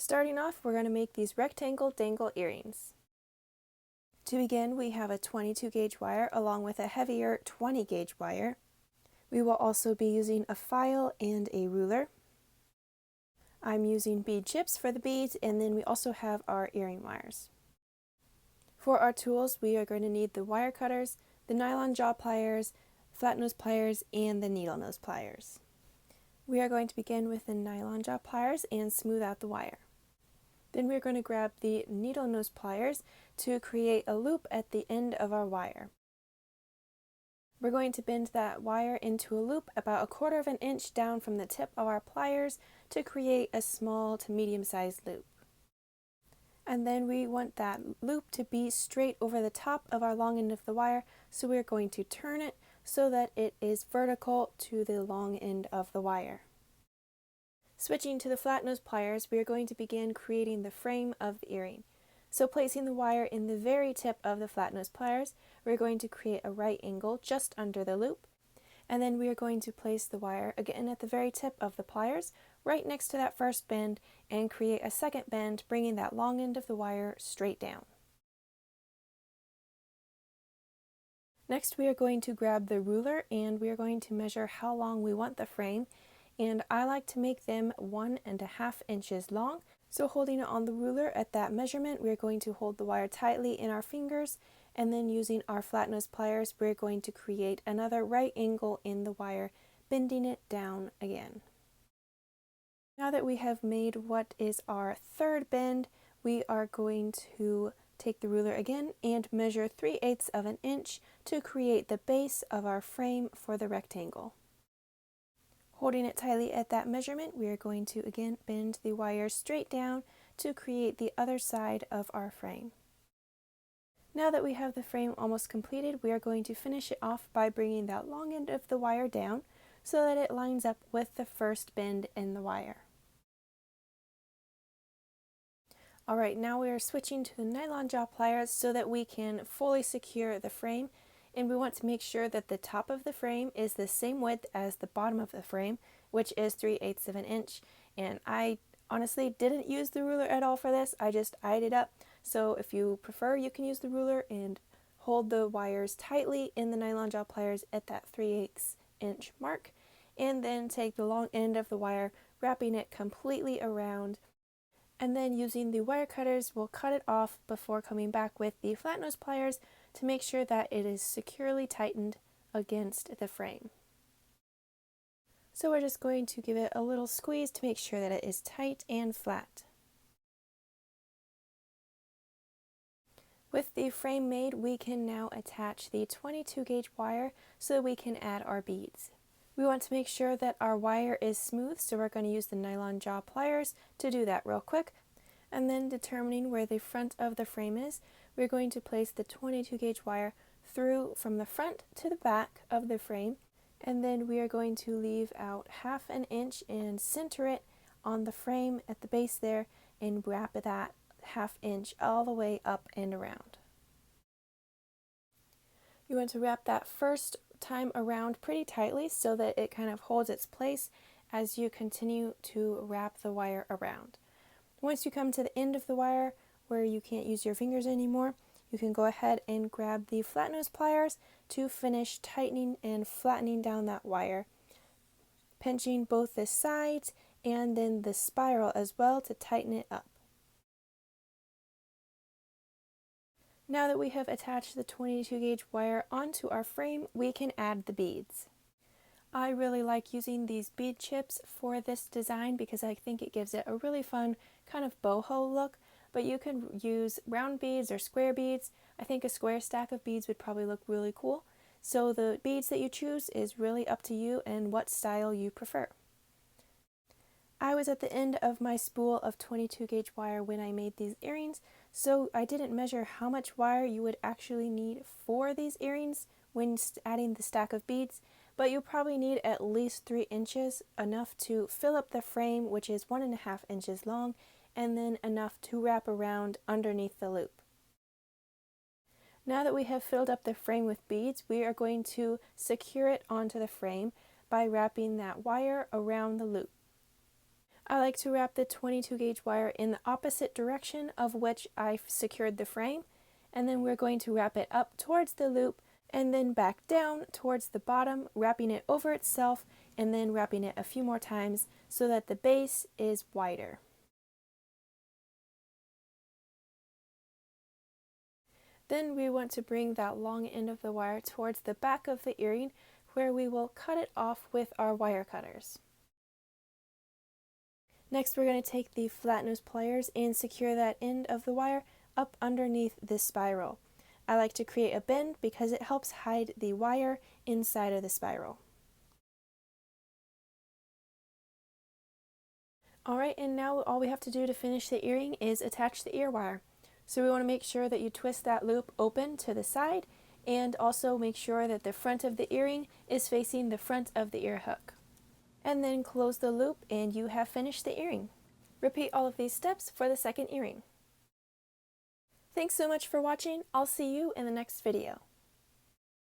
Starting off, we're going to make these rectangle dangle earrings. To begin, we have a 22 gauge wire along with a heavier 20 gauge wire. We will also be using a file and a ruler. I'm using bead chips for the beads, and then we also have our earring wires. For our tools, we are going to need the wire cutters, the nylon jaw pliers, flat nose pliers, and the needle nose pliers. We are going to begin with the nylon jaw pliers and smooth out the wire. Then we're going to grab the needle nose pliers to create a loop at the end of our wire. We're going to bend that wire into a loop about 1/4 of an inch down from the tip of our pliers to create a small to medium-sized loop. And then we want that loop to be straight over the top of our long end of the wire, so we're going to turn it so that it is vertical to the long end of the wire. Switching to the flat nose pliers, we are going to begin creating the frame of the earring. So placing the wire in the very tip of the flat nose pliers, we're going to create a right angle just under the loop, and then we are going to place the wire again at the very tip of the pliers, right next to that first bend, and create a second bend, bringing that long end of the wire straight down. Next, we are going to grab the ruler and we are going to measure how long we want the frame, and I like to make them 1.5 inches long. So holding it on the ruler at that measurement, we're going to hold the wire tightly in our fingers, and then using our flat nose pliers, we're going to create another right angle in the wire, bending it down again. Now that we have made what is our third bend, we are going to take the ruler again and measure 3/8 of an inch to create the base of our frame for the rectangle. Holding it tightly at that measurement, we are going to again bend the wire straight down to create the other side of our frame. Now that we have the frame almost completed, we are going to finish it off by bringing that long end of the wire down so that it lines up with the first bend in the wire. Alright, now we are switching to the nylon jaw pliers so that we can fully secure the frame, and we want to make sure that the top of the frame is the same width as the bottom of the frame, which is 3/8 of an inch. And I honestly didn't use the ruler at all for this, I just eyed it up. So if you prefer, you can use the ruler and hold the wires tightly in the nylon jaw pliers at that 3/8 inch mark, and then take the long end of the wire, wrapping it completely around, and then using the wire cutters, we'll cut it off before coming back with the flat nose pliers to make sure that it is securely tightened against the frame. So we're just going to give it a little squeeze to make sure that it is tight and flat. With the frame made, we can now attach the 22 gauge wire so that we can add our beads. We want to make sure that our wire is smooth, so we're going to use the nylon jaw pliers to do that real quick. And then determining where the front of the frame is, we're going to place the 22 gauge wire through from the front to the back of the frame, and then we are going to leave out 1/2 inch and center it on the frame at the base there and wrap that 1/2 inch all the way up and around. You want to wrap that first time around pretty tightly so that it kind of holds its place as you continue to wrap the wire around. Once you come to the end of the wire where you can't use your fingers anymore, you can go ahead and grab the flat nose pliers to finish tightening and flattening down that wire, pinching both the sides and then the spiral as well to tighten it up. Now that we have attached the 22 gauge wire onto our frame, we can add the beads. I really like using these bead chips for this design because I think it gives it a really fun kind of boho look, but you can use round beads or square beads. I think a square stack of beads would probably look really cool. So the beads that you choose is really up to you and what style you prefer. I was at the end of my spool of 22 gauge wire when I made these earrings, so I didn't measure how much wire you would actually need for these earrings when adding the stack of beads, but you'll probably need at least 3 inches, enough to fill up the frame, which is 1.5 inches long, and then enough to wrap around underneath the loop. Now that we have filled up the frame with beads, we are going to secure it onto the frame by wrapping that wire around the loop. I like to wrap the 22 gauge wire in the opposite direction of which I've secured the frame, and then we're going to wrap it up towards the loop and then back down towards the bottom, wrapping it over itself and then wrapping it a few more times so that the base is wider. Then we want to bring that long end of the wire towards the back of the earring, where we will cut it off with our wire cutters. Next, we're going to take the flat nose pliers and secure that end of the wire up underneath this spiral. I like to create a bend because it helps hide the wire inside of the spiral. Alright, and now all we have to do to finish the earring is attach the ear wire. So we want to make sure that you twist that loop open to the side, and also make sure that the front of the earring is facing the front of the ear hook. And then close the loop and you have finished the earring. Repeat all of these steps for the second earring. Thanks so much for watching. I'll see you in the next video.